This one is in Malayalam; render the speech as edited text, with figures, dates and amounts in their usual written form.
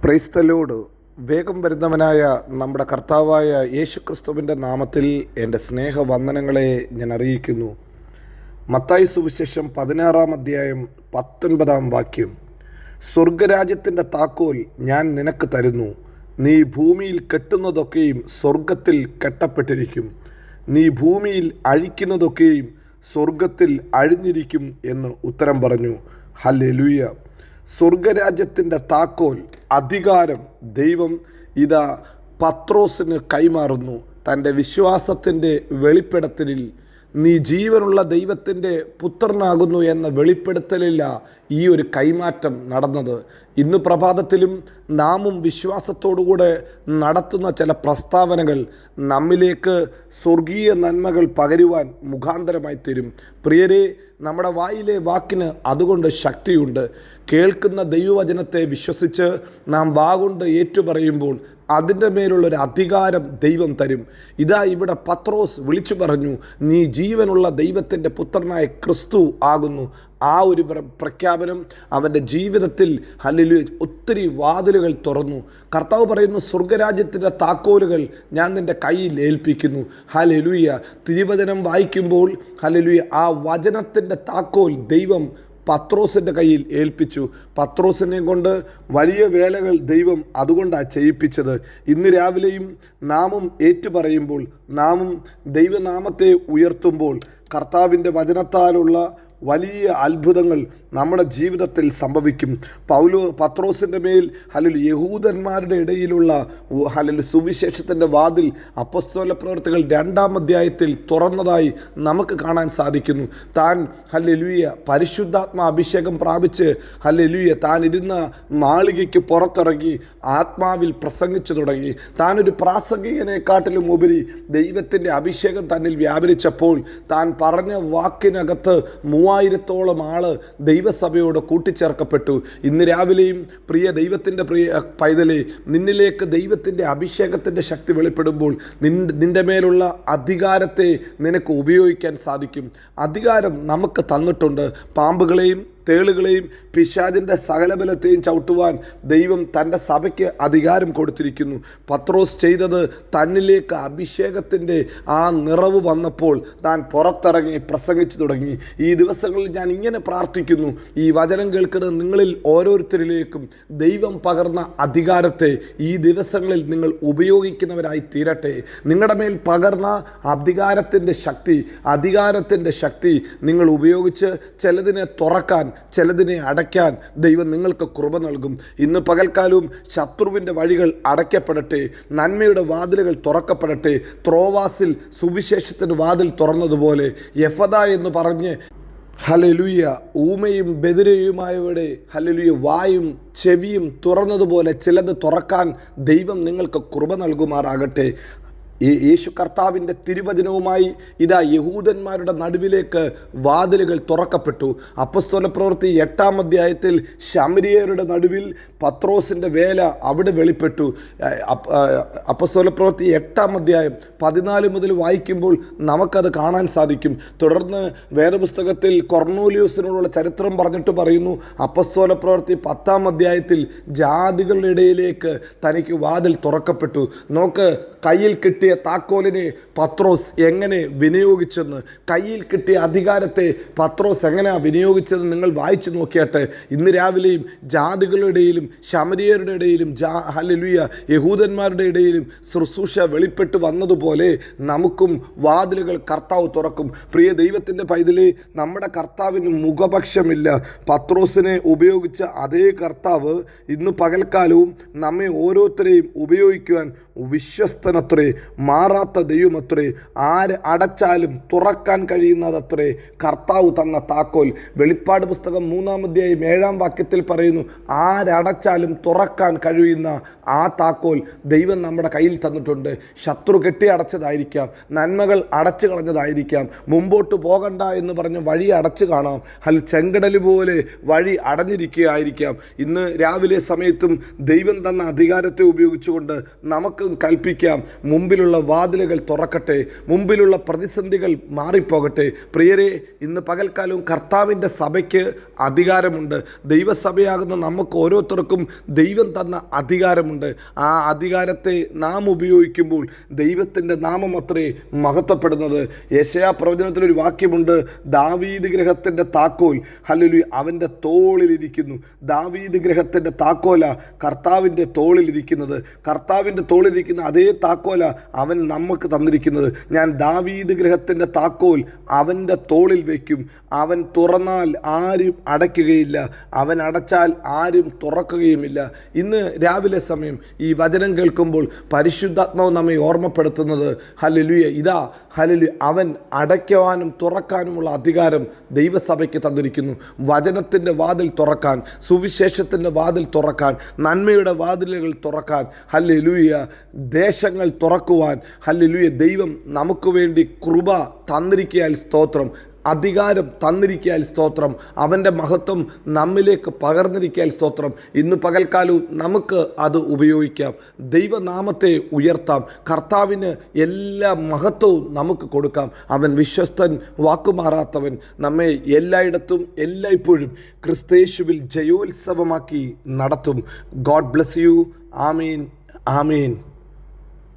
Praise the Lord. വേഗം വരുന്നവനായ നമ്മുടെ കർത്താവായ യേശുക്രിസ്തുവിൻ്റെ നാമത്തിൽ എൻ്റെ സ്നേഹവന്ദനങ്ങളെ ഞാൻ അറിയിക്കുന്നു. മത്തായി സുവിശേഷം 16-ാം അധ്യായം 19-ാം വാക്യം. സ്വർഗരാജ്യത്തിൻ്റെ താക്കോൽ ഞാൻ നിനക്ക് തരുന്നു. നീ ഭൂമിയിൽ കെട്ടുന്നതൊക്കെയും സ്വർഗത്തിൽ കെട്ടപ്പെട്ടിരിക്കും, നീ ഭൂമിയിൽ അഴിക്കുന്നതൊക്കെയും സ്വർഗത്തിൽ അഴിഞ്ഞിരിക്കും എന്ന് ഉത്തരം പറഞ്ഞു. ഹല്ലേലൂയ. സ്വർഗരാജ്യത്തിൻ്റെ താക്കോൽ, അധികാരം ദൈവം ഇതാ പത്രോസിന് കൈമാറുന്നു. തൻ്റെ വിശ്വാസത്തിൻ്റെ വെളിപ്പെടുത്തലിൽ നീ ജീവനുള്ള ദൈവത്തിൻ്റെ പുത്രനാകുന്നു എന്ന വെളിപ്പെടുത്തലില്ല ഈ ഒരു കൈമാറ്റം നടന്നത്. ഇന്ന് പ്രഭാതത്തിലും നാമും വിശ്വാസത്തോടുകൂടെ നടത്തുന്ന ചില പ്രസ്താവനകൾ നമ്മിലേക്ക് സ്വർഗീയ നന്മകൾ പകരുവാൻ മുഖാന്തരമായി തീരും. പ്രിയരെ, നമ്മുടെ വായിലെ വാക്കിന് അതുകൊണ്ട് ശക്തിയുണ്ട്. കേൾക്കുന്ന ദൈവവചനത്തെ വിശ്വസിച്ച് നാം വാഗൊണ്ട് ഏറ്റുപറയുമ്പോൾ അതിൻ്റെ മേലുള്ളൊരു അധികാരം ദൈവം തരും. ഇതാ ഇവിടെ പത്രോസ് വിളിച്ചു പറഞ്ഞു, നീ ജീവനുള്ള ദൈവത്തിൻ്റെ പുത്രനായ ക്രിസ്തു ആകുന്നു. ആ ഒരു പ്രഖ്യാപനം അവൻ്റെ ജീവിതത്തിൽ ഹല്ലേലൂയ ഒത്തിരി വാതിലുകൾ തുറന്നു. കർത്താവ് പറയുന്നു, സ്വർഗരാജ്യത്തിൻ്റെ താക്കോലുകൾ ഞാൻ നിൻ്റെ കയ്യിൽ ഏൽപ്പിക്കുന്നു. ഹല്ലേലൂയ. തിരുവചനം വായിക്കുമ്പോൾ ഹല്ലേലൂയ ആ വചനത്തിൻ്റെ താക്കോൽ ദൈവം പത്രോസിൻ്റെ കയ്യിൽ ഏൽപ്പിച്ചു. പത്രോസിനെ കൊണ്ട് വലിയ വേലകൾ ദൈവം അതുകൊണ്ടാണ് ചെയ്യിപ്പിച്ചത്. ഇന്ന് രാവിലെയും നാമും ഏറ്റുപറയുമ്പോൾ, നാമും ദൈവനാമത്തെ ഉയർത്തുമ്പോൾ കർത്താവിൻ്റെ വചനത്താലുള്ള വലിയ അത്ഭുതങ്ങൾ നമ്മുടെ ജീവിതത്തിൽ സംഭവിക്കും. പത്രോസിൻ്റെ മേൽ ഹല്ലേലൂയ യഹൂദന്മാരുടെ ഇടയിലുള്ള ഹല്ലേലൂയ സുവിശേഷത്തിൻ്റെ വാതിൽ അപ്പോസ്തല പ്രവൃത്തികൾ 2-ാം അധ്യായത്തിൽ തുറന്നതായി നമുക്ക് കാണാൻ സാധിക്കുന്നു. താൻ ഹല്ലേലൂയ പരിശുദ്ധാത്മ അഭിഷേകം പ്രാപിച്ച് ഹല്ലേലൂയ താൻ ഇരുന്ന മാളികയ്ക്ക് പുറത്തിറങ്ങി ആത്മാവിൽ പ്രസംഗിച്ചു തുടങ്ങി. താനൊരു പ്രാസംഗികനെക്കാട്ടിലും ഉപരി ദൈവത്തിൻ്റെ അഭിഷേകം തന്നിൽ വ്യാപരിച്ചപ്പോൾ താൻ പറഞ്ഞ വാക്കിനകത്ത് 3000-ഓളം ആള് ദൈവസഭയോട് കൂട്ടിച്ചേർക്കപ്പെട്ടു. ഇന്ന് രാവിലെയും പ്രിയ ദൈവത്തിൻ്റെ പ്രിയ പൈതലേ, നിന്നിലേക്ക് ദൈവത്തിൻ്റെ അഭിഷേകത്തിൻ്റെ ശക്തി വെളിപ്പെടുമ്പോൾ നിൻ്റെ മേലുള്ള അധികാരത്തെ നിനക്ക് ഉപയോഗിക്കാൻ സാധിക്കും. അധികാരം നമുക്ക് തന്നിട്ടുണ്ട്. പാമ്പുകളെയും തേളുകളെയും പിശാചിൻ്റെ സകലബലത്തെയും ചവിട്ടുവാൻ ദൈവം തൻ്റെ സഭയ്ക്ക് അധികാരം കൊടുത്തിരിക്കുന്നു. പത്രോസ് ചെയ്തത് തന്നിലേക്ക് അഭിഷേകത്തിൻ്റെ ആ നിറവ് വന്നപ്പോൾ താൻ പുറത്തിറങ്ങി പ്രസംഗിച്ചു തുടങ്ങി. ഈ ദിവസങ്ങളിൽ ഞാൻ ഇങ്ങനെ പ്രാർത്ഥിക്കുന്നു, ഈ വചനം കേൾക്കുന്ന നിങ്ങളിൽ ഓരോരുത്തരിലേക്കും ദൈവം പകർന്ന അധികാരത്തെ ഈ ദിവസങ്ങളിൽ നിങ്ങൾ ഉപയോഗിക്കുന്നവരായി തീരട്ടെ. നിങ്ങളുടെ മേൽ പകർന്ന അധികാരത്തിൻ്റെ ശക്തി നിങ്ങൾ ഉപയോഗിച്ച് ചിലതിനെ തുറക്കാൻ, ചിലതിനെ അടയ്ക്കാൻ ദൈവം നിങ്ങൾക്ക് കൃപ നൽകും. ഇന്ന് പകൽക്കാലവും ശത്രുവിൻ്റെ വഴികൾ അടയ്ക്കപ്പെടട്ടെ, നന്മയുടെ വാതിലുകൾ തുറക്കപ്പെടട്ടെ. ത്രോവാസിൽ സുവിശേഷത്തിന് വാതിൽ തുറന്നതുപോലെ എഫദ എന്ന് പറഞ്ഞ് ഹല്ലേലൂയ ഊമയും ബധിരയുമായവരുടെ ഹല്ലേലൂയ വായും ചെവിയും തുറന്നതുപോലെ ചിലത് തുറക്കാൻ ദൈവം നിങ്ങൾക്ക് കൃപ നൽകുമാറാകട്ടെ. യേശു കർത്താവിൻ്റെ തിരുവചനവുമായി ഇതാ യഹൂദന്മാരുടെ നടുവിലേക്ക് വാതിലുകൾ തുറക്കപ്പെട്ടു. അപ്പോസ്തല പ്രവൃത്തി 8-ാം അധ്യായത്തിൽ ശമരിയരുടെ നടുവിൽ പത്രോസിൻ്റെ വേല അവിടെ വെളിപ്പെട്ടു. അപ്പോസ്തല പ്രവൃത്തി 8-ാം അധ്യായം 14 മുതൽ വായിക്കുമ്പോൾ നമുക്കത് കാണാൻ സാധിക്കും. തുടർന്ന് വേദപുസ്തകത്തിൽ കൊർന്നേലിയോസിനോടുള്ള ചരിത്രം പറഞ്ഞിട്ട് പറയുന്നു, അപ്പോസ്തല പ്രവൃത്തി 10-ാം അധ്യായത്തിൽ ജാതികളുടെ ഇടയിലേക്ക് തനിക്ക് വാതിൽ തുറക്കപ്പെട്ടു. നോക്ക്, കയ്യിൽ കിട്ടിയ താക്കോലിനെ പത്രോസ് എങ്ങനെ വിനിയോഗിച്ചെന്ന്, കയ്യിൽ കിട്ടിയ അധികാരത്തെ പത്രോസ് എങ്ങനെയാണ് വിനിയോഗിച്ചതെന്ന് നിങ്ങൾ വായിച്ചു നോക്കിയാട്ടെ. ഇന്ന് രാവിലെയും ജാതികളുടെ ഇടയിലും ശമരിയരുടെ ഇടയിലും ഹല്ലേലൂയ യഹൂദന്മാരുടെ ഇടയിലും ശുശ്രൂഷ വെളിപ്പെട്ട് വന്നതുപോലെ നമുക്കും വാതിലുകൾ കർത്താവ് തുറക്കും. പ്രിയ ദൈവത്തിൻ്റെ പൈതലേ, നമ്മുടെ കർത്താവിന് മുഖപക്ഷമില്ല. പത്രോസിനെ ഉപയോഗിച്ച അതേ കർത്താവ് ഇന്ന് പകൽക്കാലവും നമ്മെ ഓരോരുത്തരെയും ഉപയോഗിക്കുവാൻ വിശ്വസ്തനത്രേ, മാറാത്ത ദൈവമത്രേ, ആര് അടച്ചാലും തുറക്കാൻ കഴിയുന്നതത്രേ കർത്താവ് തന്ന താക്കോൽ. വെളിപ്പാട് പുസ്തകം 3-ാം അധ്യായം 7-ാം വാക്യത്തിൽ പറയുന്നു, ആരടച്ചാലും തുറക്കാൻ കഴിയുന്ന ആ താക്കോൽ ദൈവം നമ്മുടെ കയ്യിൽ തന്നിട്ടുണ്ട്. ശത്രു കെട്ടി അടച്ചതായിരിക്കാം, നന്മകൾ അടച്ചു കളഞ്ഞതായിരിക്കാം, മുമ്പോട്ട് പോകണ്ട എന്ന് പറഞ്ഞ് വഴി അടച്ചു കാണാം, ചെങ്കടൽ പോലെ വഴി അടഞ്ഞിരിക്കുകയായിരിക്കാം. ഇന്ന് രാവിലെ സമയത്തും ദൈവം തന്ന അധികാരത്തെ ഉപയോഗിച്ചുകൊണ്ട് നമുക്ക് കൽപ്പിക്കാം, മുമ്പിലുള്ള മുമ്പിലുള്ള വാതിലുകൾ തുറക്കട്ടെ, മുമ്പിലുള്ള പ്രതിസന്ധികൾ മാറിപ്പോകട്ടെ. പ്രിയരെ, ഇന്ന് പകൽക്കാലവും കർത്താവിൻ്റെ സഭയ്ക്ക് അധികാരമുണ്ട്. ദൈവസഭയാകുന്ന നമുക്ക് ഓരോരുത്തർക്കും ദൈവം തന്ന അധികാരമുണ്ട്. ആ അധികാരത്തെ നാം ഉപയോഗിക്കുമ്പോൾ ദൈവത്തിൻ്റെ നാമം അത്രേ മഹത്വപ്പെടുന്നത്. യെശയ്യാ പ്രവചനത്തിലൊരു വാക്യമുണ്ട്, ദാവീദ് ഗൃഹത്തിൻ്റെ താക്കോൽ ഹല്ലേലൂയ അവൻ്റെ തോളിലിരിക്കുന്നു. ദാവീദ് ഗൃഹത്തിൻ്റെ താക്കോല കർത്താവിൻ്റെ തോളിലിരിക്കുന്നത്. കർത്താവിൻ്റെ തോളിലിരിക്കുന്ന അതേ താക്കോല അവൻ നമുക്ക് തന്നിരിക്കുന്നത്. ഞാൻ ദാവീദ് ഗൃഹത്തിൻ്റെ താക്കോൽ അവൻ്റെ തോളിൽ വയ്ക്കും. അവൻ തുറന്നാൽ ആരും അടയ്ക്കുകയില്ല, അവൻ അടച്ചാൽ ആരും തുറക്കുകയുമില്ല. ഇന്ന് രാവിലെ സമയം ഈ വചനം കേൾക്കുമ്പോൾ പരിശുദ്ധാത്മാവ് നമ്മെ ഓർമ്മപ്പെടുത്തുന്നത് ഹല്ലേലൂയ ഇതാ ഹല്ലേലൂയ അവൻ അടയ്ക്കുവാനും തുറക്കാനുമുള്ള അധികാരം ദൈവസഭയ്ക്ക് തന്നിരിക്കുന്നു. വചനത്തിൻ്റെ വാതിൽ തുറക്കാൻ, സുവിശേഷത്തിൻ്റെ വാതിൽ തുറക്കാൻ, നന്മയുടെ വാതിലുകൾ തുറക്കാൻ, ഹല്ലേലൂയ ദേശങ്ങൾ തുറക്കുവാൻ, ഹല്ലേലൂയ ദൈവം നമുക്ക് വേണ്ടി കൃപ തന്നിരിക്കയാൽ സ്തോത്രം, അധികാരം തന്നിരിക്കയാൽ സ്തോത്രം, അവൻ്റെ മഹത്വം നമ്മിലേക്ക് പകർന്നിരിക്കയാൽ സ്തോത്രം. ഇന്ന് പകൽക്കാലവും നമുക്ക് അത് ഉപയോഗിക്കാം, ദൈവനാമത്തെ ഉയർത്താം, കർത്താവിന് എല്ലാ മഹത്വവും നമുക്ക് കൊടുക്കാം. അവൻ വിശ്വസ്തൻ, വാക്കുമാറാത്തവൻ, നമ്മെ എല്ലായിടത്തും എല്ലായ്പ്പോഴും ക്രിസ്തയേശുവിൽ ജയോത്സവമാക്കി നടത്തും. God bless you. Amin, Amin.